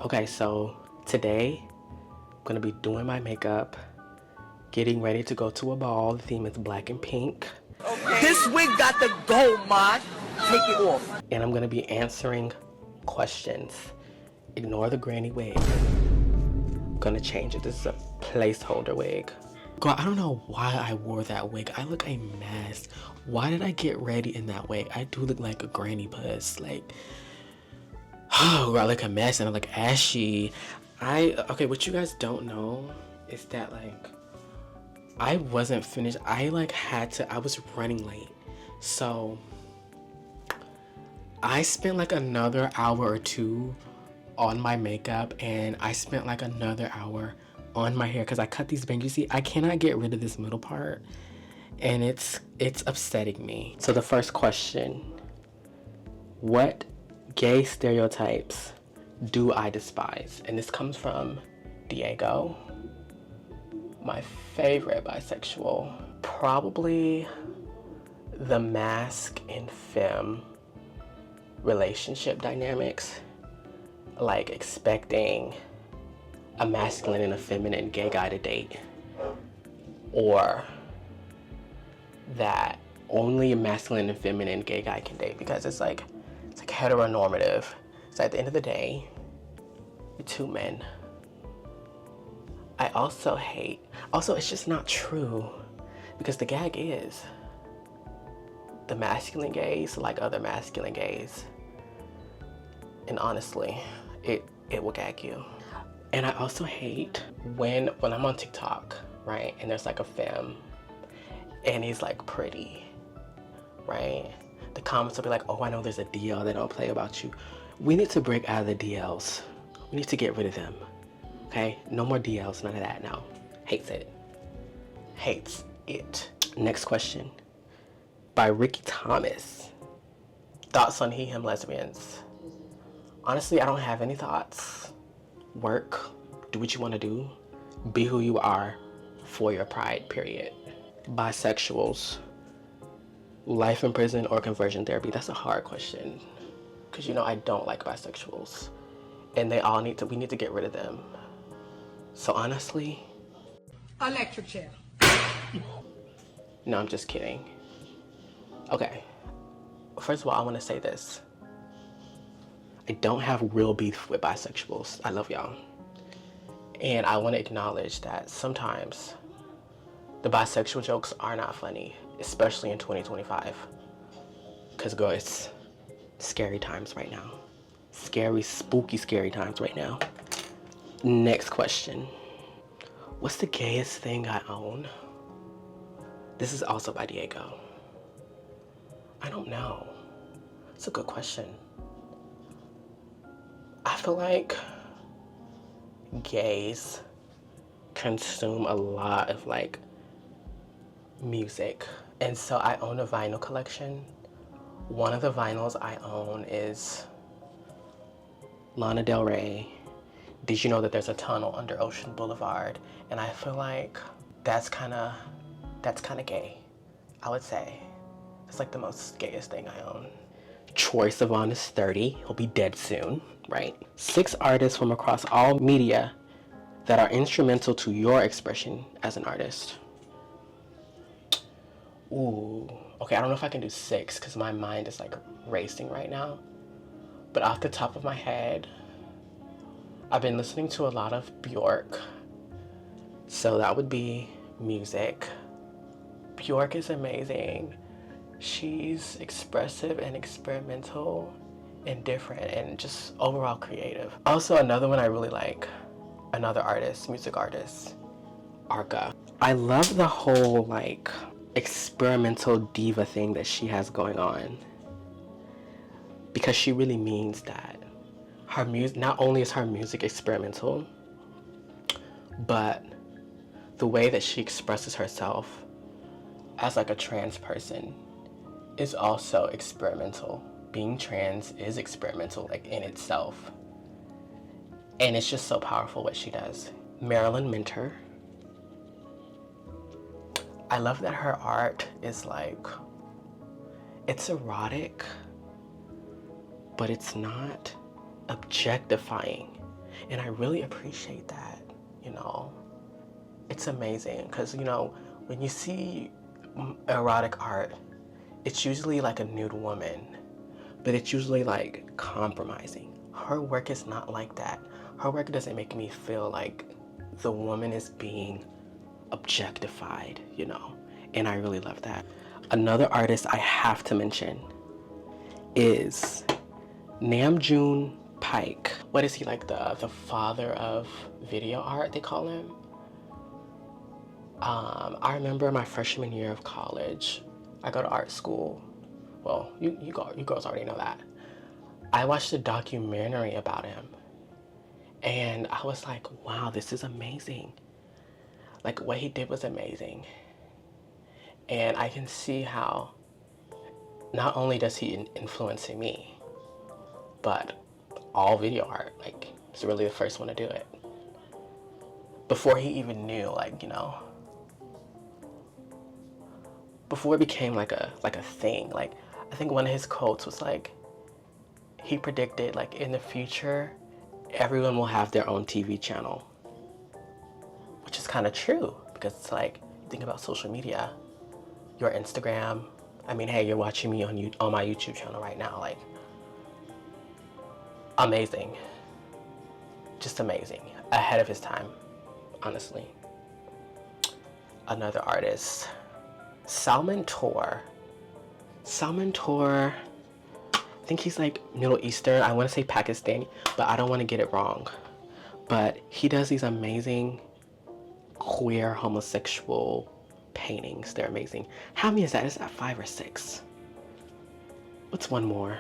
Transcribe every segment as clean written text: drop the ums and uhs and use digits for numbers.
Okay, so today I'm gonna be doing my makeup, getting ready to go to a ball. The theme is black and pink. Okay. This wig got the gold, mod. Take it off. And I'm gonna be answering questions. Ignore the granny wig. I'm gonna change it. This is a placeholder wig. Girl, I don't know why I wore that wig. I look a mess. Why did I get ready in that wig? I do look like a granny puss. Like, oh, I look a mess and I look ashy. Okay, what you guys don't know is that, like, I wasn't finished. I was running late. So, I spent like another hour or two on my makeup, and I spent like another hour on my hair because I cut these bangs. You see, I cannot get rid of this middle part, and it's upsetting me. So the first question, what gay stereotypes do I despise? And this comes from Diego, my favorite bisexual. Probably the masc and femme relationship dynamics, like expecting a masculine and a feminine gay guy to date, or that only a masculine and feminine gay guy can date, because it's like heteronormative. So at the end of the day, you're two men. I also hate, it's just not true, because the gag is the masculine gays like other masculine gays, and honestly, it will gag you. And I also hate when I'm on TikTok, right, and there's like a femme and he's like pretty, right? The comments will be like, oh, I know there's a DL they don't play about you. We need to break out of the DLs. We need to get rid of them, okay? No more DLs, none of that now. Hates it. Hates it. Next question, by Ricky Thomas. Thoughts on he, him lesbians? Honestly, I don't have any thoughts. Work, do what you want to do, be who you are for your pride, period. Bisexuals, life in prison or conversion therapy? That's a hard question, because I don't like bisexuals, and we need to get rid of them. So honestly, electric chair. No, I'm just kidding. Okay, first of all, I want to say this. I don't have real beef with bisexuals. I love y'all. And I want to acknowledge that sometimes the bisexual jokes are not funny, especially in 2025. Because, girl, it's scary times right now. Scary, spooky, scary times right now. Next question. What's the gayest thing I own? This is also by Diego. I don't know. It's a good question. I feel like gays consume a lot of like music, and so I own a vinyl collection. One of the vinyls I own is Lana Del Rey, Did You Know That There's a Tunnel Under Ocean Boulevard? And I feel like that's kind of gay, I would say. It's like the most gayest thing I own. Troye Sivan is 30. He'll be dead soon, right? 6 artists from across all media that are instrumental to your expression as an artist. Ooh, okay, I don't know if I can do 6 because my mind is like racing right now. But off the top of my head, I've been listening to a lot of Bjork. So that would be music. Bjork is amazing. She's expressive and experimental and different and just overall creative. Also, another one I really like, another artist, music artist, Arca. I love the whole like experimental diva thing that she has going on, because she really means that. Her music, not only is her music experimental, but the way that she expresses herself as like a trans person is also experimental. Being trans is experimental, like in itself. And it's just so powerful what she does. Marilyn Minter. I love that her art is like, it's erotic, but it's not objectifying. And I really appreciate that, you know. It's amazing because, you know, when you see erotic art, it's usually like a nude woman, but it's usually like compromising. Her work is not like that. Her work doesn't make me feel like the woman is being objectified, you know, and I really love that. Another artist I have to mention is Namjoon Pike. What is he, like the father of video art, they call him? I remember my freshman year of college, I go to art school. Well, you girls already know that. I watched a documentary about him, and I was like, wow, this is amazing. Like, what he did was amazing. And I can see how not only does he influence me, but all video art, like, he's really the first one to do it. Before he even knew, like, you know, before it became like a thing. Like, I think one of his quotes was like, he predicted, like, in the future, everyone will have their own TV channel. Which is kind of true, because it's like, think about social media, your Instagram. I mean, hey, you're watching me on my YouTube channel right now. Like, amazing. Just amazing. Ahead of his time, honestly. Another artist, Salman Tour. Salman Tour, I think he's like Middle Eastern. I want to say Pakistani, but I don't want to get it wrong. But he does these amazing queer homosexual paintings. They're amazing. How many is that? Is that 5 or 6? What's one more?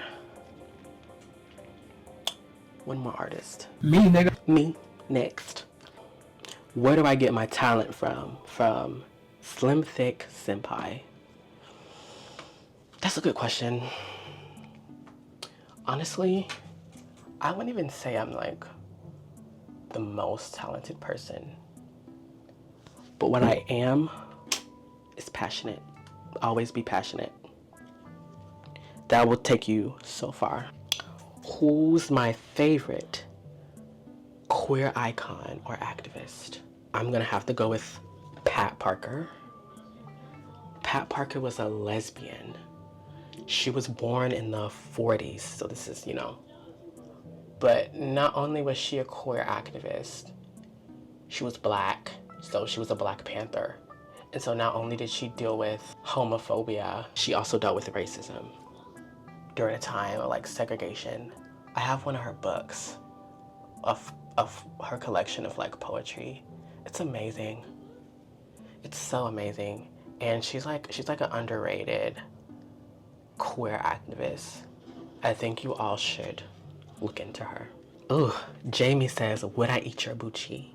One more artist. Me, nigga. Me, next. Where do I get my talent from? From Slim Thick Senpai. That's a good question. Honestly, I wouldn't even say I'm like the most talented person. But what I am is passionate. Always be passionate. That will take you so far. Who's my favorite queer icon or activist? I'm gonna have to go with Pat Parker. Pat Parker was a lesbian. She was born in the 40s, so this is, you know. But not only was she a queer activist, she was black, so she was a Black Panther. And so not only did she deal with homophobia, she also dealt with racism during a time of like segregation. I have one of her books of her collection of like poetry. It's amazing. It's so amazing. And she's like an underrated queer activist. I think you all should look into her. Ooh, Jamie says, would I eat your Bucci?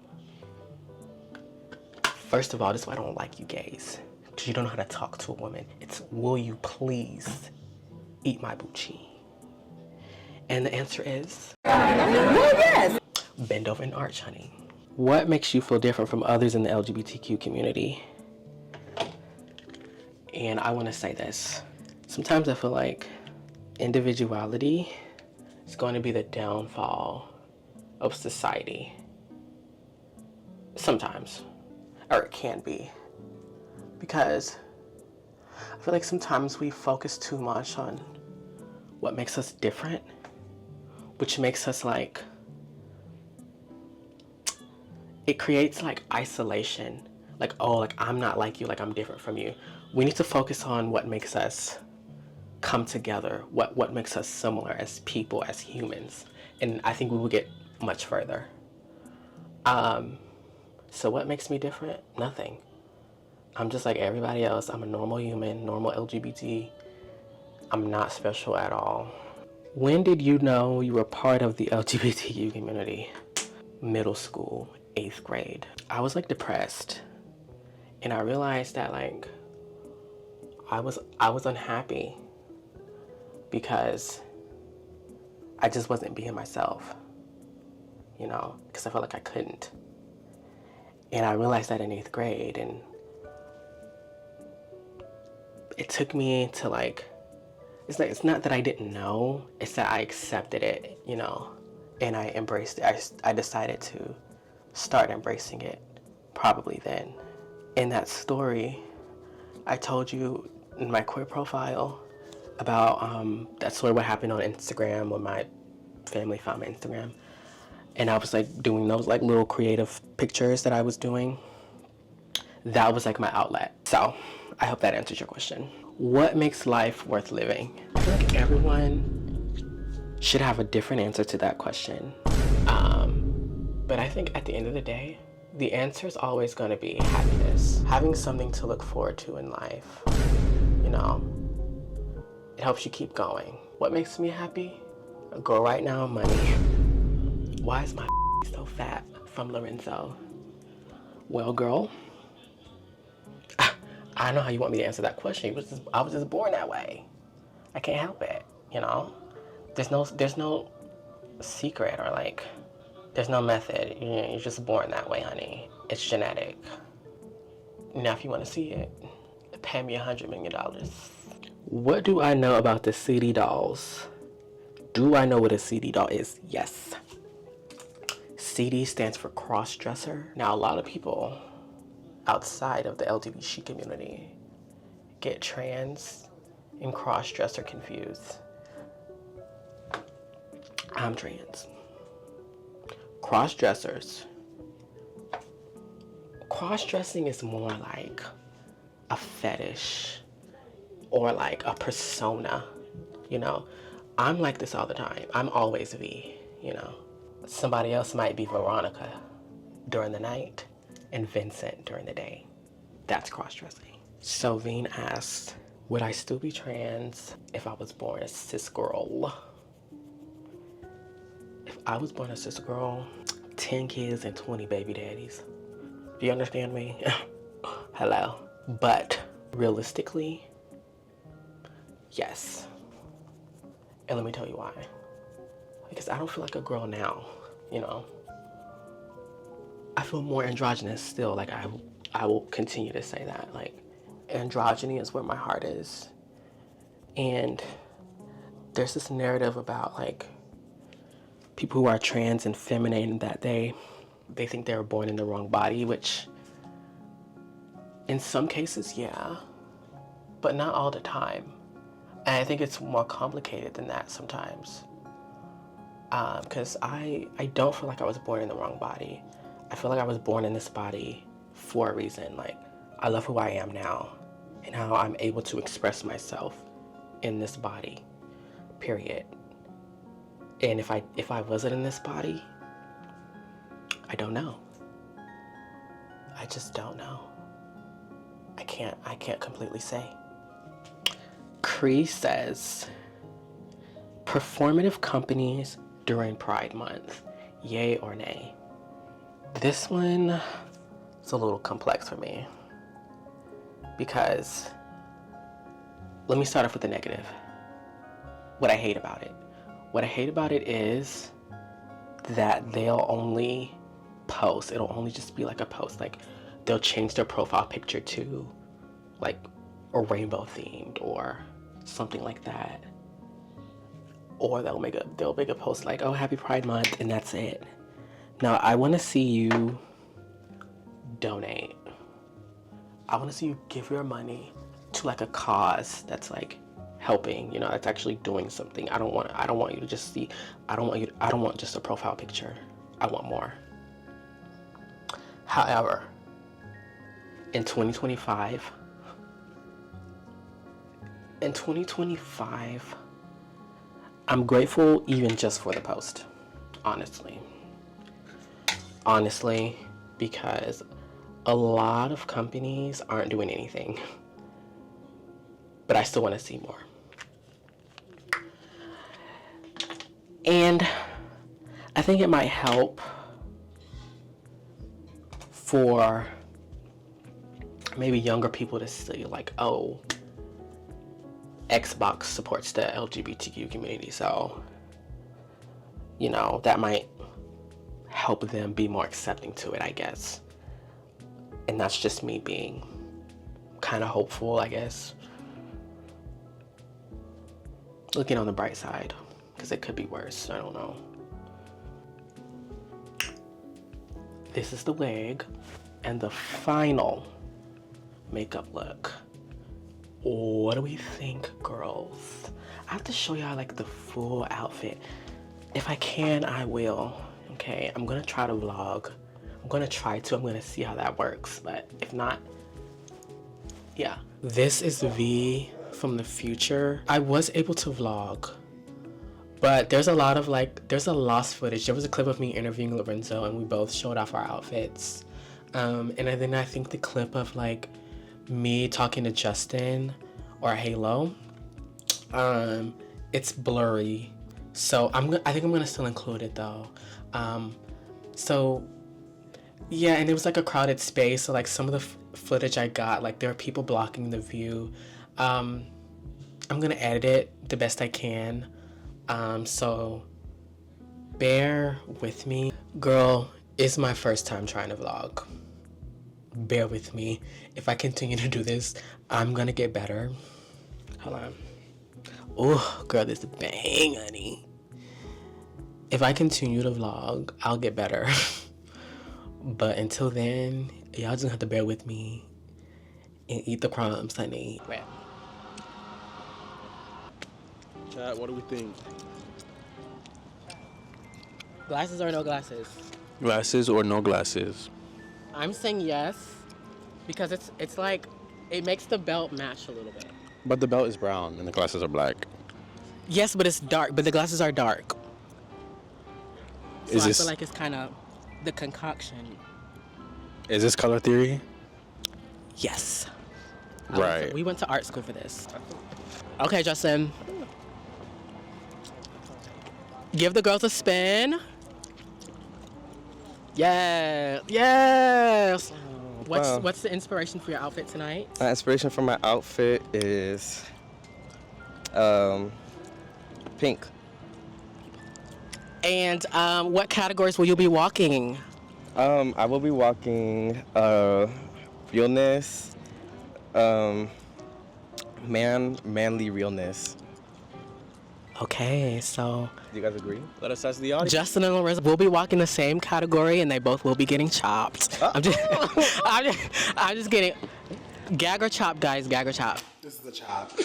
First of all, this is why I don't like you gays. Because you don't know how to talk to a woman. It's, will you please eat my Bucci? And the answer is, well, yes. Bend over and arch, honey. What makes you feel different from others in the LGBTQ community? And I want to say this. Sometimes I feel like individuality is going to be the downfall of society. Sometimes. Or it can be. Because I feel like sometimes we focus too much on what makes us different, which makes us like, it creates like isolation. Like, oh, like I'm not like you, like I'm different from you. We need to focus on what makes us come together, what makes us similar as people, as humans. And I think we will get much further. So what makes me different? Nothing. I'm just like everybody else. I'm a normal human, normal LGBT. I'm not special at all. When did you know you were part of the LGBTQ community? Middle school, 8th grade. I was like depressed. And I realized that like, I was unhappy because I just wasn't being myself, you know, because I felt like I couldn't. And I realized that in 8th grade, and it took me to like, it's not that I didn't know, it's that I accepted it, you know. and I embraced it. I decided to start embracing it probably then. In that story, I told you in my queer profile about that story what happened on Instagram when my family found my Instagram, and I was like doing those like little creative pictures that I was doing. That was like my outlet. So I hope that answers your question. What makes life worth living? I feel like everyone should have a different answer to that question. But I think at the end of the day, the answer is always going to be happiness. Having something to look forward to in life, you know, it helps you keep going. What makes me happy? A girl right now, money. Why is my so fat? From Lorenzo. Well, girl, I know how you want me to answer that question. I was just born that way. I can't help it, you know? There's no secret or like, there's no method. You're just born that way, honey. It's genetic. Now, if you want to see it, pay me $100 million. What do I know about the CD dolls? Do I know what a CD doll is? Yes. CD stands for cross-dresser. Now, a lot of people outside of the LGBT community get trans and cross-dresser confused. I'm trans. Cross-dressers. Cross-dressing is more like a fetish or like a persona, you know? I'm like this all the time. I'm always V, you know? Somebody else might be Veronica during the night and Vincent during the day. That's cross-dressing. So Veen asked, would I still be trans if I was born a cis girl? If I was born a cis girl, 10 kids and 20 baby daddies. Do you understand me? Hello. But realistically, yes. And let me tell you why. Because I don't feel like a girl now, you know? I feel more androgynous still. Like I will continue to say that. Like, androgyny is where my heart is. And there's this narrative about like people who are trans and feminine that they think they were born in the wrong body, which in some cases, yeah, but not all the time. And I think it's more complicated than that sometimes. Because I don't feel like I was born in the wrong body. I feel like I was born in this body for a reason. Like, I love who I am now and how I'm able to express myself in this body, period. And if I wasn't in this body, I don't know. I just don't know. I can't completely say. Cree says, performative companies during Pride Month, yay or nay? This one is a little complex for me because let me start off with the negative. What I hate about it. What I hate about it is that they'll only post, it'll only just be like a post, like they'll change their profile picture to like a rainbow themed or something like that. Or they'll make a post like, oh, happy Pride Month, and that's it. Now, I want to see you donate. I want to see you give your money to like a cause that's like helping, you know, that's actually doing something. I don't want you to just see, I don't want just a profile picture. I want more. However, in 2025, I'm grateful even just for the post, honestly. Honestly, because a lot of companies aren't doing anything, but I still want to see more. And I think it might help for maybe younger people to see like, oh, Xbox supports the LGBTQ community, so, you know, that might help them be more accepting to it, I guess. And that's just me being kind of hopeful, I guess. Looking on the bright side, because it could be worse, I don't know. This is the wig and the final makeup look. What do we think, girls? I have to show y'all like the full outfit. If I can, I will. Okay, I'm gonna try to vlog. I'm gonna see how that works. But if not, yeah. This is V from the future. I was able to vlog, but there's a lot of there's a lost footage. There was a clip of me interviewing Lorenzo and we both showed off our outfits. And then I think the clip of like me talking to Justin or Halo, it's blurry. So I think I'm gonna still include it though. So yeah, and it was like a crowded space. So like some of the footage I got, like there are people blocking the view. I'm gonna edit it the best I can. So bear with me. Girl, it's my first time trying to vlog. Bear with me. If I continue to do this, I'm gonna get better. Hold on. Oh, girl, this is bang, honey. If I continue to vlog, I'll get better. But until then, y'all just have to bear with me and eat the crumbs, honey. Chat, what do we think? Glasses or no glasses? Glasses or no glasses? I'm saying yes, because it's like, it makes the belt match a little bit. But the belt is brown and the glasses are black. Yes, but it's dark, but the glasses are dark. So I feel like it's kind of the concoction. Is this color theory? Yes. Right. We went to art school for this. Okay, Justin. Give the girls a spin. Yeah. Yes. What's the inspiration for your outfit tonight? My inspiration for my outfit is pink. And what categories will you be walking? I will be walking realness, manly realness. Okay, so Do you guys agree? Let us ask the audience. Justin and Lorenzo will be walking the same category, and they both will be getting chopped. I'm just kidding. Gag or chop, guys. Gag or chop. This is the chop.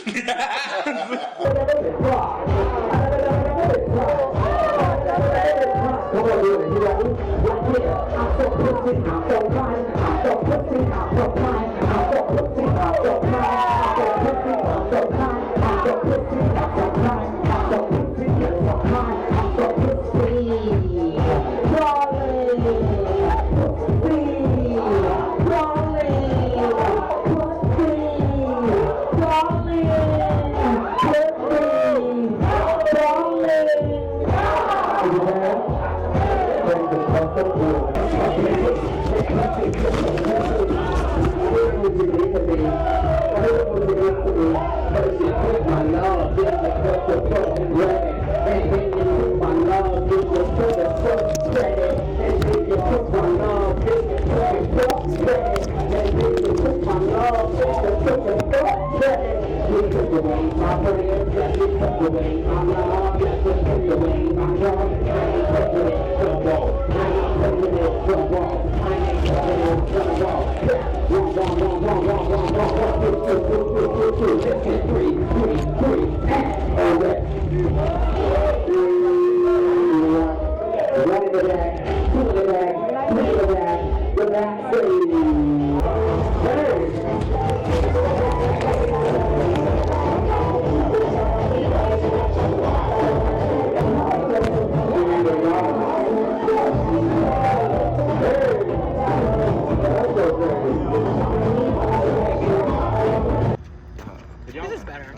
This is better.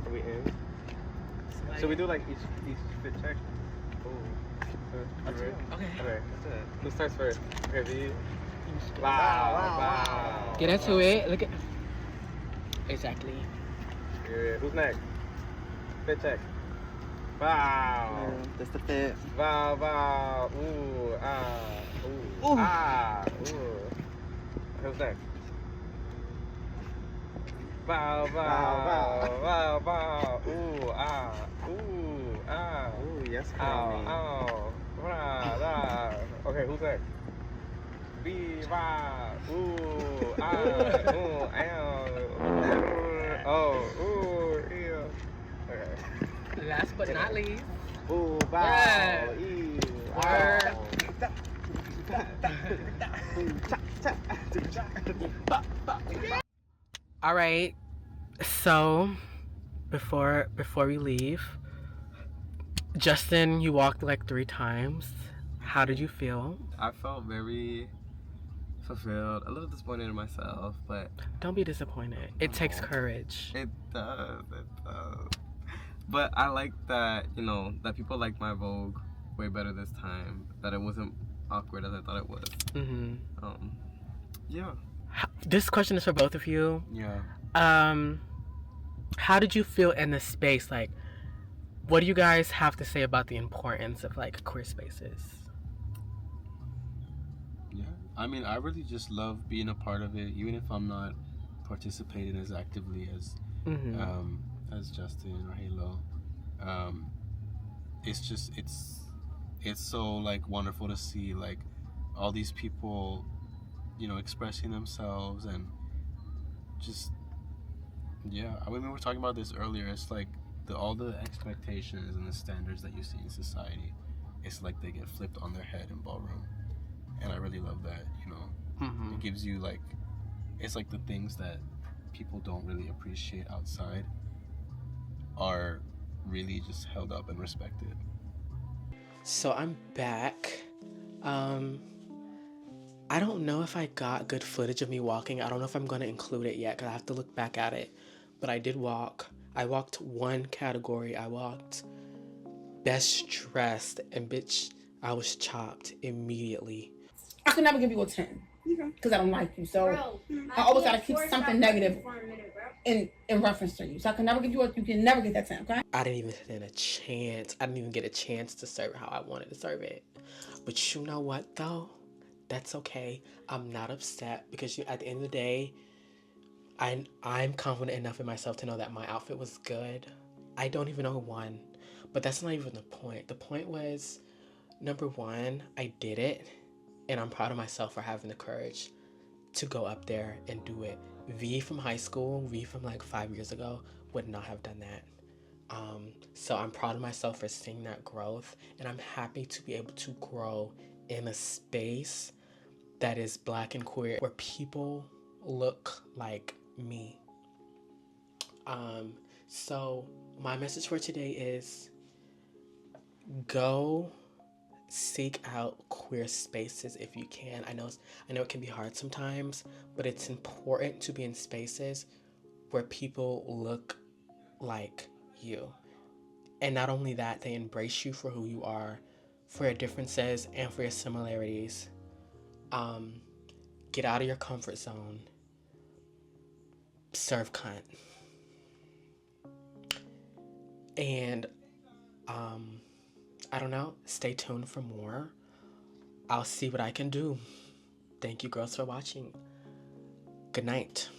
Are we in? Should we do like each fit check? Okay. Okay. Who starts first? Okay, V. Wow. Get into it. Look at. Exactly. Yeah. Who's next? Fit check. Wow. That's the fit. Wow. Ooh. Ooh. Ooh. Who's next? Wow. Ooh. Ooh. Ooh, yes, Ow. Rah. Okay. Okay, who's next? Viva! Ooh, ah, ooh, oh, ooh, ew. Okay. Last but not least. Ooh, wow, Yeah. ew, Word. All right. So, before we leave, Justin, you walked like 3 times. How did you feel? I felt very fulfilled, a little disappointed in myself, but Don't be disappointed. It takes courage. it does. But I like that, you know, that people liked my Vogue way better this time. That it wasn't awkward as I thought it was. Mm-hmm. Yeah. This question is for both of you. Yeah. How did you feel in the space? Like, what do you guys have to say about the importance of like queer spaces? Yeah, I mean, I really just love being a part of it, even if I'm not participating as actively as Justin or Halo. It's just it's so like wonderful to see like all these people, you know, expressing themselves and just yeah. I mean, we were talking about this earlier. It's like all the expectations and the standards that you see in society. It's like they get flipped on their head in ballroom. And I really love that, you know. It gives you like, it's like the things that people don't really appreciate outside are really just held up and respected. So I'm back. I don't know if I got good footage of me walking. I don't know if I'm going to include it yet because I have to look back at it. But I did walk. I walked one category. I walked best dressed, and bitch, I was chopped immediately. I can never give you a 10 because I don't like you. So I always gotta keep something negative in reference to you. So I can never give you you can never get that 10, okay? I didn't even stand a chance. I didn't even get a chance to serve how I wanted to serve it. But you know what though? That's okay. I'm not upset because at the end of the day, I'm confident enough in myself to know that my outfit was good. I don't even know who won, but that's not even the point. The point was, number one, I did it, and I'm proud of myself for having the courage to go up there and do it. V from high school, V from like 5 years ago, would not have done that. So I'm proud of myself for seeing that growth, and I'm happy to be able to grow in a space that is Black and queer, where people look like me. So my message for today is go seek out queer spaces if you can. I know it can be hard sometimes, but it's important to be in spaces where people look like you. And not only that, they embrace you for who you are, for your differences and for your similarities. Get out of your comfort zone. Serve cunt. And I don't know, stay tuned for more. I'll see what I can do. Thank you girls for watching. Good night.